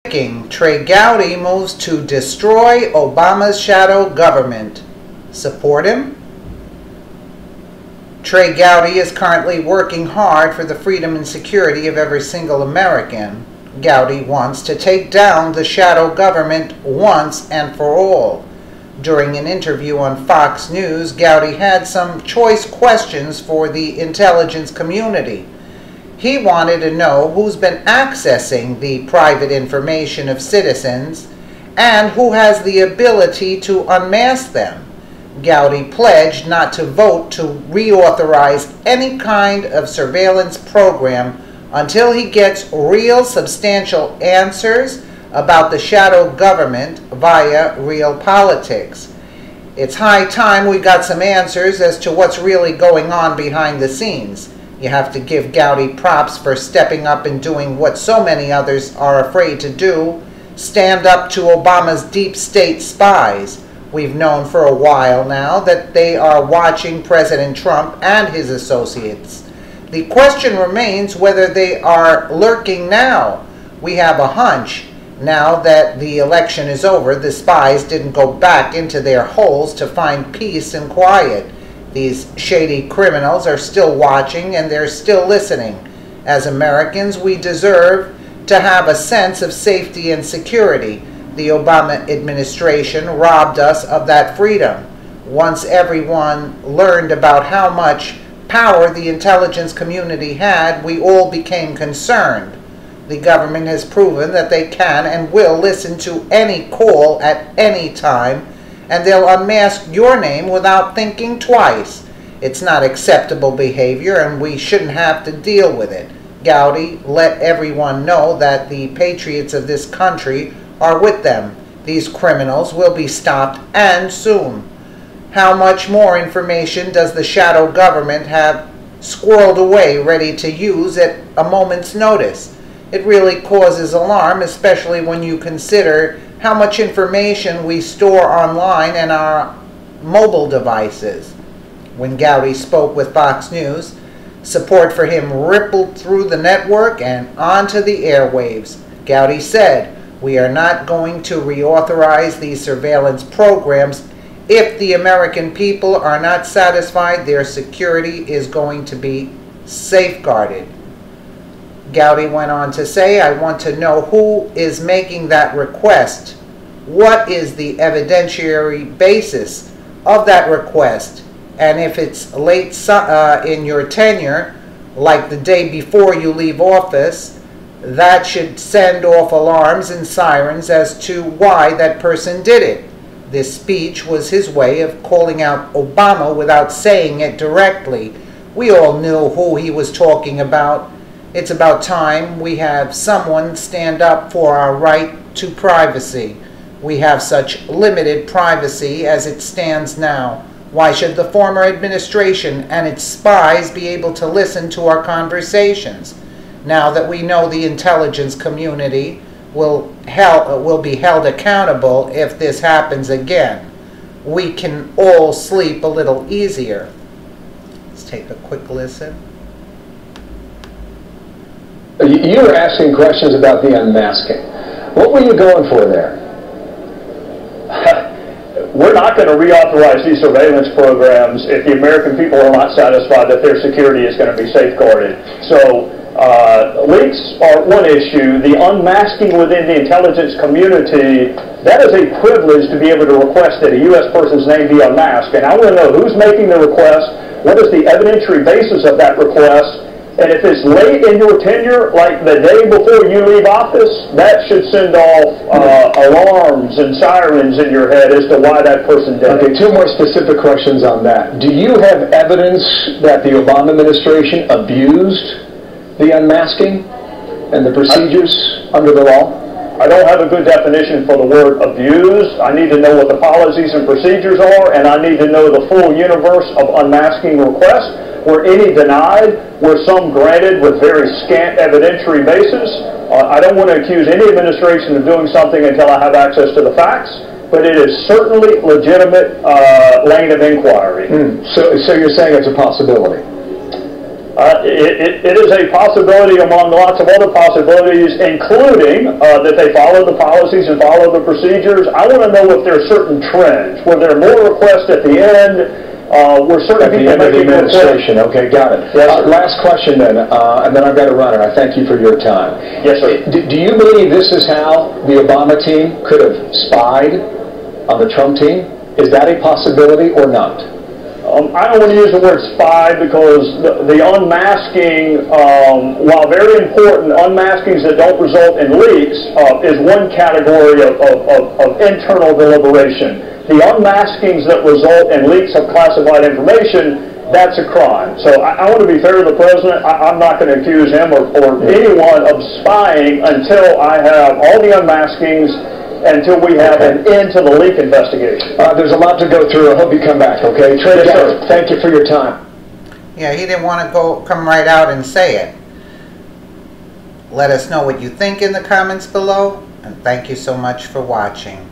Trey Gowdy moves to destroy Obama's shadow government. Support him? Trey Gowdy is currently working hard for the freedom and security of every single American. Gowdy wants to take down the shadow government once and for all. During an interview on Fox News, Gowdy had some choice questions for the intelligence community. He wanted to know who's been accessing the private information of citizens and who has the ability to unmask them. Gowdy pledged not to vote to reauthorize any kind of surveillance program until he gets real substantial answers about the shadow government via real politics. It's high time we got some answers as to what's really going on behind the scenes. You have to give Gowdy props for stepping up and doing what so many others are afraid to do: stand up to Obama's deep state spies. We've known for a while now that they are watching President Trump and his associates. The question remains whether they are lurking now. We have a hunch. Now that the election is over, the spies didn't go back into their holes to find peace and quiet. These shady criminals are still watching and they're still listening. As Americans, we deserve to have a sense of safety and security. The Obama administration robbed us of that freedom. Once everyone learned about how much power the intelligence community had, we all became concerned. The government has proven that they can and will listen to any call at any time, and they'll unmask your name without thinking twice. It's not acceptable behavior, and we shouldn't have to deal with it. Gowdy let everyone know that the patriots of this country are with them. These criminals will be stopped, and soon. How much more information does the shadow government have squirreled away ready to use at a moment's notice? It really causes alarm, especially when you consider how much information we store online and our mobile devices. When Gowdy spoke with Fox News, support for him rippled through the network and onto the airwaves. Gowdy said, "We are not going to reauthorize these surveillance programs. If the American people are not satisfied, their security is going to be safeguarded." Gowdy went on to say, "I want to know who is making that request. What is the evidentiary basis of that request? And if it's late in your tenure, like the day before you leave office, that should send off alarms and sirens as to why that person did it." This speech was his way of calling out Obama without saying it directly. We all knew who he was talking about. It's about time we have someone stand up for our right to privacy. We have such limited privacy as it stands now. Why should the former administration and its spies be able to listen to our conversations? Now that we know the intelligence community will be held accountable if this happens again, we can all sleep a little easier. Let's take a quick listen. You were asking questions about the unmasking. What were you going for there? We're not going to reauthorize these surveillance programs if the American people are not satisfied that their security is going to be safeguarded. So leaks are one issue. The unmasking within the intelligence community, that is a privilege to be able to request that a U.S. person's name be unmasked. And I want to know who's making the request, what is the evidentiary basis of that request, and if it's late in your tenure, like the day before you leave office, that should send off alarms and sirens in your head as to why that person did it. Okay, two more specific questions on that. Do you have evidence that the Obama administration abused the unmasking and the procedures under the law? I don't have a good definition for the word abuse. I need to know what the policies and procedures are, and I need to know the full universe of unmasking requests. Were any denied? Were some granted with very scant evidentiary basis? I don't want to accuse any administration of doing something until I have access to the facts, but it is certainly legitimate lane of inquiry. So you're saying it's a possibility? It is a possibility among lots of other possibilities, including that they follow the policies and follow the procedures. I want to know if there are certain trends. Were there more requests at the end? Were certain people at the end of the making administration? Okay, got it. Yes, last question then, and then I've got to run it. I thank you for your time. Yes, sir. Do you believe this is how the Obama team could have spied on the Trump team? Is that a possibility or not? I don't want to use the word spy because the unmasking, while very important, unmaskings that don't result in leaks is one category of internal deliberation. The unmaskings that result in leaks of classified information, that's a crime. So I want to be fair to the president. I'm not going to accuse him or anyone of spying until I have all the unmaskings, until we have an end to the leak investigation. There's a lot to go through. I hope you come back, okay? Trey, yes, sir. Thank you for your time. Yeah, he didn't want to come right out and say it. Let us know what you think in the comments below, and thank you so much for watching.